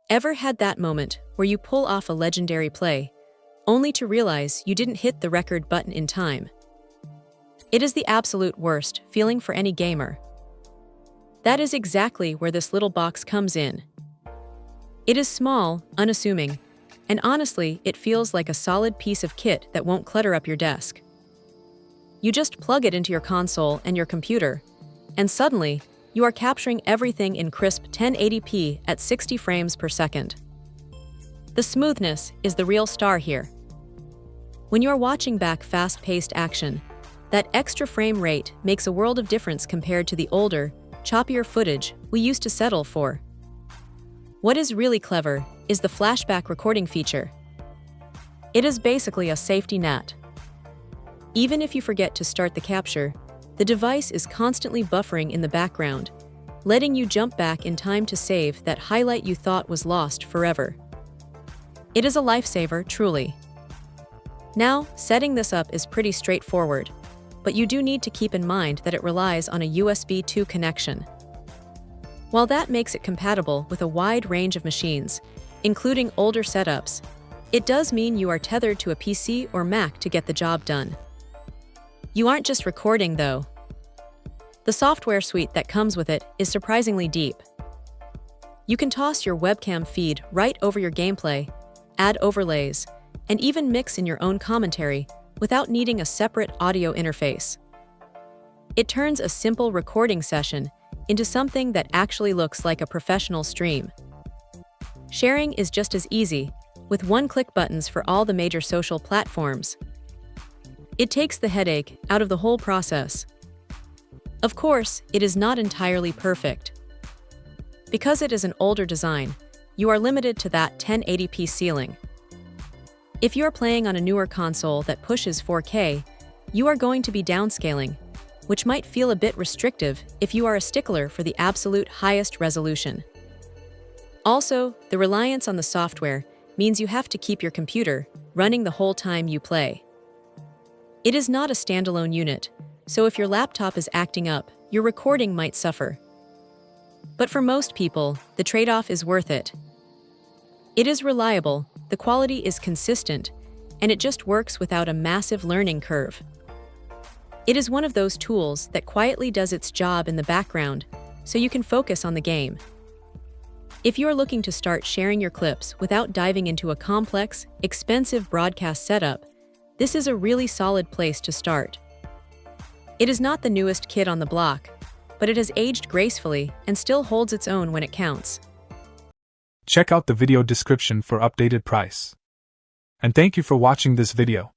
Ever had that moment where you pull off a legendary play, only to realize you didn't hit the record button in time? It is the absolute worst feeling for any gamer. That is exactly where this little box comes in. It is small, unassuming, and honestly, it feels like a solid piece of kit that won't clutter up your desk. You just plug it into your console and your computer, and suddenly, you are capturing everything in crisp 1080p at 60 frames per second. The smoothness is the real star here. When you are watching back fast-paced action, that extra frame rate makes a world of difference compared to the older, choppier footage we used to settle for. What is really clever is the flashback recording feature. It is basically a safety net. Even if you forget to start the capture, the device is constantly buffering in the background, letting you jump back in time to save that highlight you thought was lost forever. It is a lifesaver, truly. Now, setting this up is pretty straightforward, but you do need to keep in mind that it relies on a USB 2 connection. While that makes it compatible with a wide range of machines, including older setups, it does mean you are tethered to a PC or Mac to get the job done. You aren't just recording, though. The software suite that comes with it is surprisingly deep. You can toss your webcam feed right over your gameplay, add overlays, and even mix in your own commentary without needing a separate audio interface. It turns a simple recording session into something that actually looks like a professional stream. Sharing is just as easy, with one-click buttons for all the major social platforms. It takes the headache out of the whole process. Of course, it is not entirely perfect. Because it is an older design, you are limited to that 1080p ceiling. If you are playing on a newer console that pushes 4K, you are going to be downscaling, which might feel a bit restrictive if you are a stickler for the absolute highest resolution. Also, the reliance on the software means you have to keep your computer running the whole time you play. It is not a standalone unit, so if your laptop is acting up, your recording might suffer. But for most people, the trade-off is worth it. It is reliable, the quality is consistent, and it just works without a massive learning curve. It is one of those tools that quietly does its job in the background, so you can focus on the game. If you are looking to start sharing your clips without diving into a complex, expensive broadcast setup, this is a really solid place to start. It is not the newest kid on the block, but it has aged gracefully and still holds its own when it counts. Check out the video description for updated price. And thank you for watching this video.